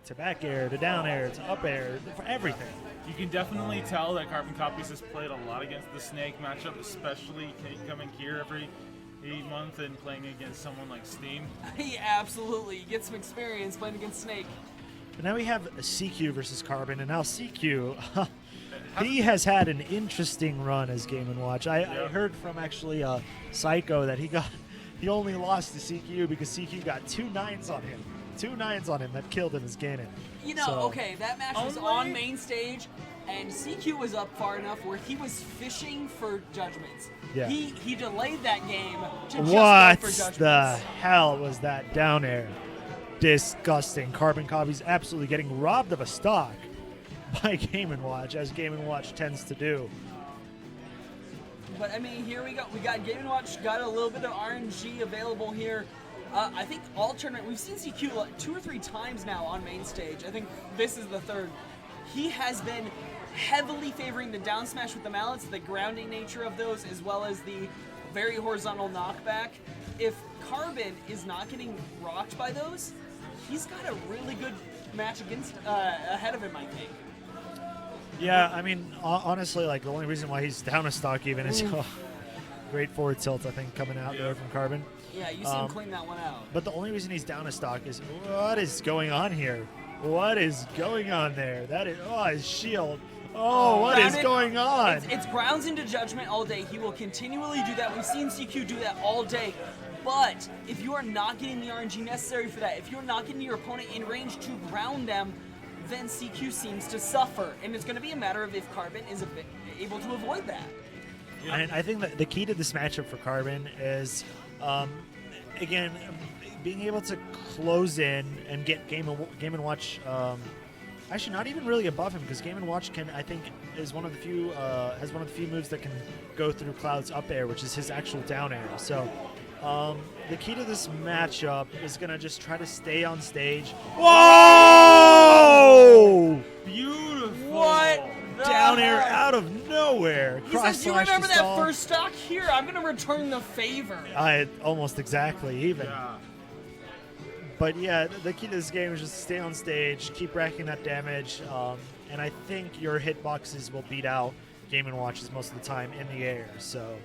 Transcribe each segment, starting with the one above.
To back air, to down air, to up air, for everything. You can definitely tell that CarbonCopies has played a lot against the Snake matchup, especially coming here every month and playing against someone like Steam. Absolutely. You get some experience playing against Snake. But now we have a CQ versus Carbon, and now CQ, he has had an interesting run as Game & Watch. I heard from actually Psycho that he only lost to CQ because CQ got 2 9s on him. 2 9s on him that killed him as Ganon. You know, okay, that match was on main stage, and CQ was up far enough where he was fishing for judgments. Yeah. He delayed that game to just what go for judgments. the hell was that down air? Disgusting. CarbonCopies absolutely getting robbed of a stock by Game & Watch, as Game & Watch tends to do. But, I mean, here we go. We got Game & Watch, got a little bit of RNG available here. I think all tournament, we've seen CQ like 2 or 3 times now on main stage. I think this is the 3rd. He has been heavily favoring the down smash with the mallets, the grounding nature of those, as well as the very horizontal knockback. If Carbon is not getting rocked by those, he's got a really good match against ahead of him, I think. Yeah, I mean, honestly, like the only reason why he's down a stock even is great forward tilt, I think, coming out there from Carbon. Yeah, you see him clean that one out. But the only reason he's down a stock is what is going on here? What is going on there? That is, his shield. What is going on? It's grounds into judgment all day. He will continually do that. We've seen CQ do that all day. But if you are not getting the RNG necessary for that, if you're not getting your opponent in range to ground them, then CQ seems to suffer. And it's going to be a matter of if Carbon is able to avoid that. Yeah. And I think that the key to this matchup for Carbon is, again, being able to close in and get Game & Watch. Actually, not even really above him, because Game & Watch is one of the few has one of the few moves that can go through Cloud's up air, which is his actual down air. So the key to this matchup is gonna just try to stay on stage. Whoa! Beautiful. What? Down air out of nowhere. He says, "You remember that first stock here? I'm gonna return the favor." Almost exactly, even. Yeah. But yeah, the key to this game is just stay on stage, keep racking that damage, and I think your hitboxes will beat out Game & Watches most of the time in the air. So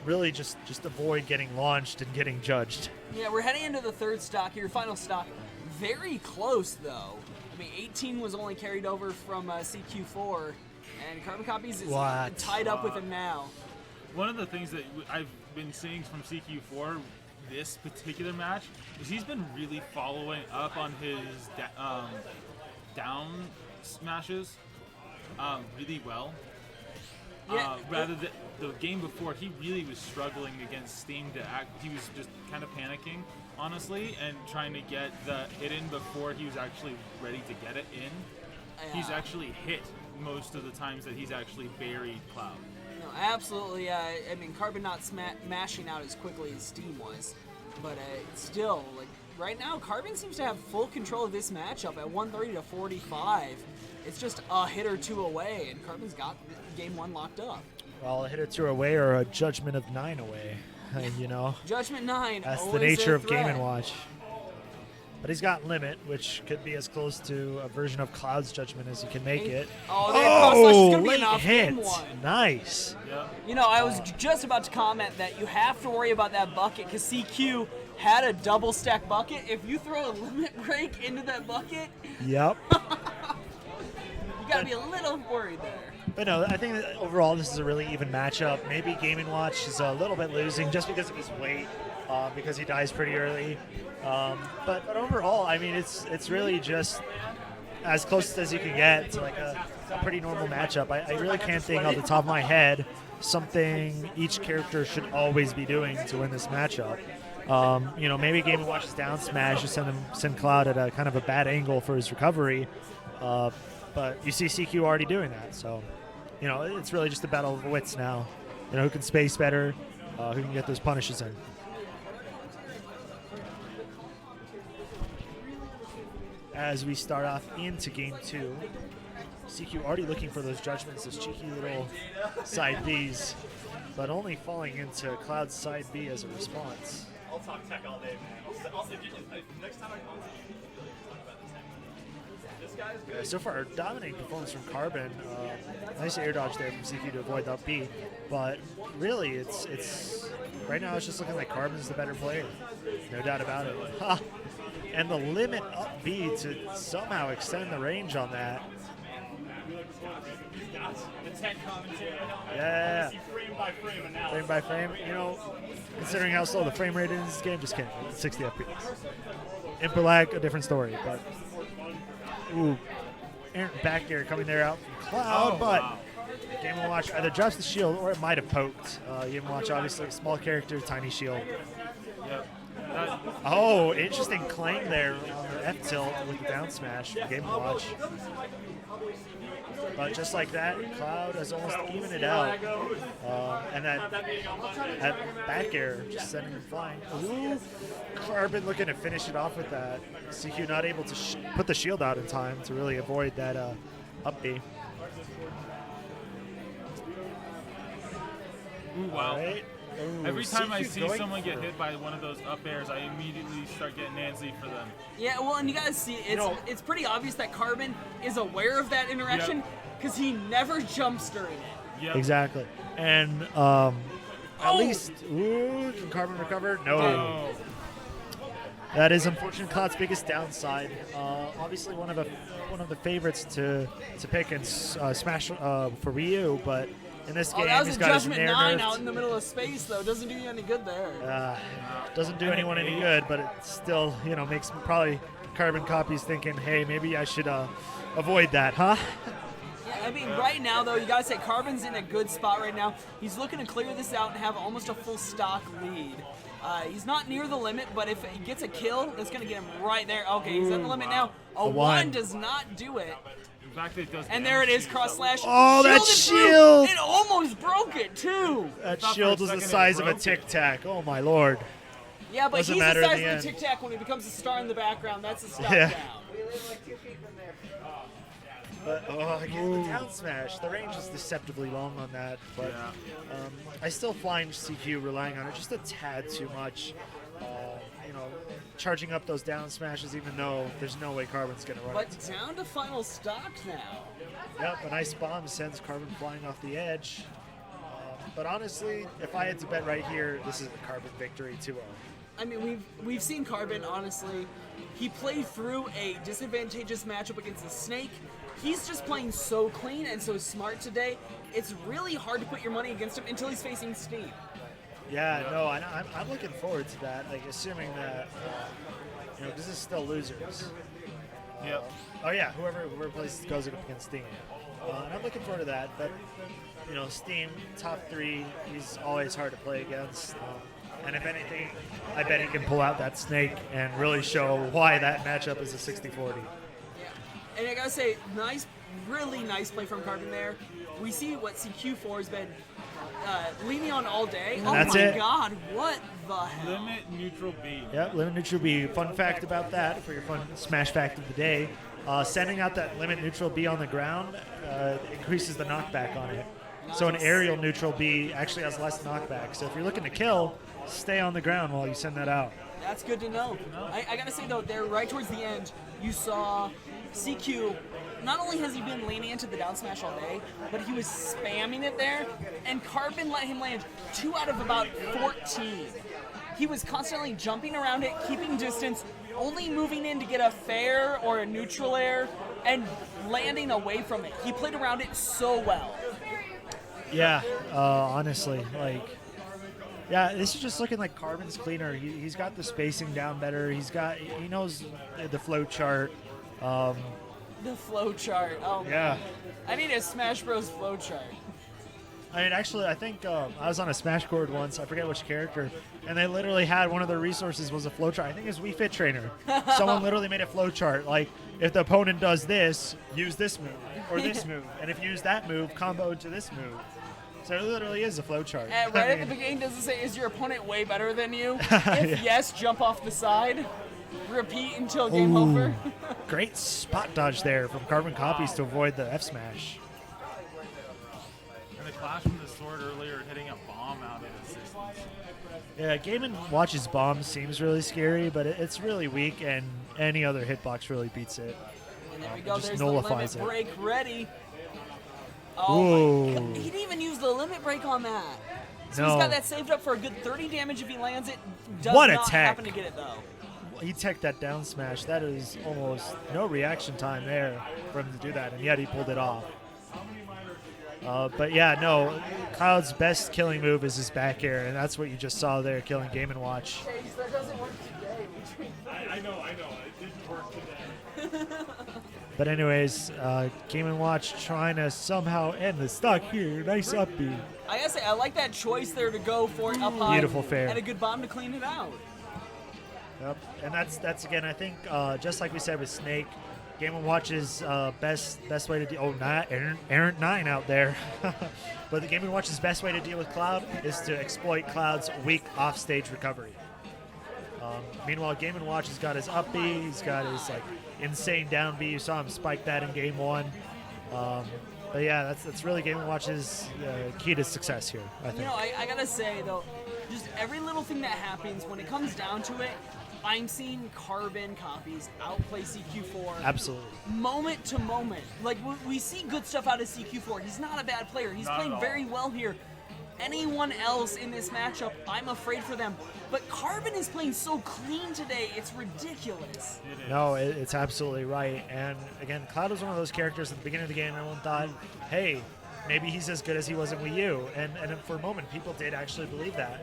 really just avoid getting launched and getting judged. Yeah, we're heading into the 3rd stock, your final stock. Very close, though. I mean, 18 was only carried over from CQ4, and CarbonCopies is tied up with him now. One of the things that I've been seeing from CQ4 this particular match is he's been really following up on his down smashes really well. Yeah. Rather than the game before, he really was struggling against Steam to act. He was just kind of panicking, honestly, and trying to get the hit in before he was actually ready to get it in. Yeah. He's actually hit most of the times that he's actually buried Cloud. No, absolutely. I mean, Carbon not mashing out as quickly as Steam was, but still, like right now, Carbon seems to have full control of this matchup at 130 to 45. It's just a hit or 2 away, and Carbon's got game 1 locked up. Well, a hit or 2 away, or a judgment of 9 away, you know. Judgment 9. That's the nature of Game & Watch. But he's got limit, which could be as close to a version of Cloud's judgment as you can make it. Late hit. Nice. Yeah. You know, I was just about to comment that you have to worry about that bucket because CQ had a double stack bucket. If you throw a limit break into that bucket, yep. You got to be a little worried there. But no, I think that overall this is a really even matchup. Maybe Game & Watch is a little bit losing just because of his weight, because he dies pretty early. But overall, I mean, it's really just as close as you can get to like a pretty normal matchup. I really can't think off the top of my head something each character should always be doing to win this matchup. You know, maybe Game & Watch's down smash to send Cloud at a kind of a bad angle for his recovery. But you see CQ already doing that, so you know it's really just a battle of wits now. You know, who can space better, who can get those punishes in. As we start off into game 2, CQ already looking for those judgments, those cheeky little side Bs. but only falling into Cloud's side B as a response. I'll talk tech all day, man. Next time I come to you, talk about the tech. This guy's good. So far, dominating performance from Carbon. Nice air dodge there from CQ to avoid the up B, but really, it's right now it's just looking like Carbon's the better player, no doubt about it. Ha! And the limit up B to somehow extend the range on that. The tech commentary. Yeah. Frame by frame analysis. Frame by frame, you know, considering how slow the frame rate is in this game, just kidding. 60 FPS. Input lag, a different story, but ooh, Aaron back air coming there out from Cloud, but Game & Watch either drops the shield or it might have poked. Game & Watch, obviously, small character, tiny shield. Yep. Oh, interesting clang there on the F tilt with the down smash from Game & Watch. But just like that, Cloud has almost evened it out. And that back air just sending him flying. Ooh, Carbon looking to finish it off with that. CQ not able to put the shield out in time to really avoid that up B. Ooh, wow. Right. Ooh, Every time I CQ see going someone get for- hit by one of those up airs, I immediately start getting antsy for them. Yeah, well, and you guys see, it's pretty obvious that Carbon is aware of that interaction because he never jumps during it. Yep. Exactly. And at least, ooh, can Carbon recover? No. Oh. That is unfortunately Cloud's biggest downside. Obviously, one of the favorites to pick in Smash for Ryu, but in this game, that was he's a got his Judgment nair 9 nerfed. out in the middle of space, though. Doesn't do you any good there. Doesn't do anyone any good, but it still, makes probably CarbonCopies thinking, hey, maybe I should avoid that, huh? Yeah, I mean, right now, though, you gotta say Carbon's in a good spot right now. He's looking to clear this out and have almost a full stock lead. He's not near the limit, but if he gets a kill, that's gonna get him right there. Okay, he's at the limit now. A one does not do it. In fact, it does. And there it is, cross slash. Oh, that Shielded through. shield! It almost broke it, too. That thought for shield a was the second it size of a broke it. Tic Tac. Oh my lord. Yeah, but Doesn't he's the matter in size the of end. the Tic Tac when he becomes a star in the background. That's a stop Yeah. down. But again, the down smash, the range is deceptively long on that. But I still find CQ relying on it just a tad too much. Charging up those down smashes, even though there's no way Carbon's gonna run. But down to final stock now. Yep, a nice bomb sends Carbon flying off the edge. But honestly, if I had to bet right here, this is a Carbon victory 2-0. I mean, we've seen Carbon, honestly. He played through a disadvantageous matchup against the Snake. He's just playing so clean and so smart today. It's really hard to put your money against him until he's facing Steam. Yeah, no, I'm looking forward to that. Like, assuming that, this is still losers. Yep. Oh yeah, whoever goes up against Steam. And I'm looking forward to that. But Steam top 3, he's always hard to play against. And if anything, I bet he can pull out that Snake and really show why that matchup is a 60-40. Yeah. And I gotta say, really nice play from Carbon there. We see what CQ4 has been leaning on all day. And oh that's my it. god, what the hell? Limit neutral B. Yeah, limit neutral B. Fun fact about that for your fun Smash fact of the day: sending out that limit neutral B on the ground increases the knockback on it. So an aerial neutral B actually has less knockback. So if you're looking to kill, stay on the ground while you send that out. That's good to know. I gotta say though, there right towards the end, you saw CQ. Not only has he been leaning into the down smash all day, but he was spamming it there, and Carbon let him land 2 out of about 14. He was constantly jumping around it, keeping distance, only moving in to get a fair or a neutral air, and landing away from it. He played around it so well. Yeah, honestly, this is just looking like Carbon's cleaner. He's got the spacing down better. He knows the flow chart. The flow chart. Oh, Yeah. I need a Smash Bros. Flow chart. I mean, actually, I think I was on a Smash board once. I forget which character, and they literally had one of their resources was a flowchart. I think it was Wii Fit Trainer. Someone literally made a flowchart. Like, if the opponent does this, use this move or this move, and if you use that move, combo to this move. So it literally is a flowchart. Right at the beginning, does it say, is your opponent way better than you? If yes, jump off the side. Repeat until game over. Great spot dodge there from CarbonCopies to avoid the F smash. And the clash from the sword earlier hitting a bomb Yeah, Game & Watch's bomb seems really scary, but it's really weak, and any other hitbox really beats it. And there we It go. just There's nullifies the it. limit break ready. Oh my Ooh. god. He didn't even use the limit break on that. So No. he's got that saved up for a good 30 damage if he lands it. Does What a not tech. happen to get it though. He teched that down smash. That is almost no reaction time there for him to do that, and yet he pulled it off. But yeah, no, Cloud's best killing move is his back air, and that's what you just saw there, killing Game & Watch. That doesn't work today. I know. It didn't work today. But anyways, Game & Watch trying to somehow end the stock here. Nice up B. I gotta say, I like that choice there to go for it up high. Beautiful fair. And a good bomb to clean it out. Yep. And that's again, I think, just like we said with Snake, Game & Watch's best way to deal. Oh, not errant 9 out there. But the Game & Watch's best way to deal with Cloud is to exploit Cloud's weak offstage recovery. Meanwhile, Game & Watch has got his up B, he's got his like insane down B. You saw him spike that in game 1. But yeah, that's really Game & Watch's key to success here, I think. You know, I gotta say though, just every little thing that happens when it comes down to it, I'm seeing CarbonCopies outplay CQ4 Absolutely. moment to moment. Like we see good stuff out of CQ4. He's not a bad player. He's Not playing at all. very well here. Anyone else in this matchup, I'm afraid for them. But Carbon is playing so clean today, it's ridiculous. It is. No, it's absolutely right. And again, Cloud was one of those characters at the beginning of the game. Everyone thought, hey, maybe he's as good as he was in Wii U. And for a moment, people did actually believe that.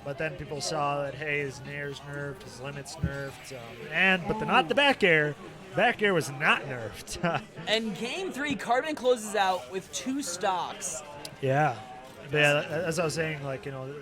But then people saw that, hey, his nair's nerfed, his limit's nerfed, but not the back air. Back air was not nerfed. And game 3, Carbon closes out with 2 stocks. Yeah. But yeah, as I was saying, like, you know,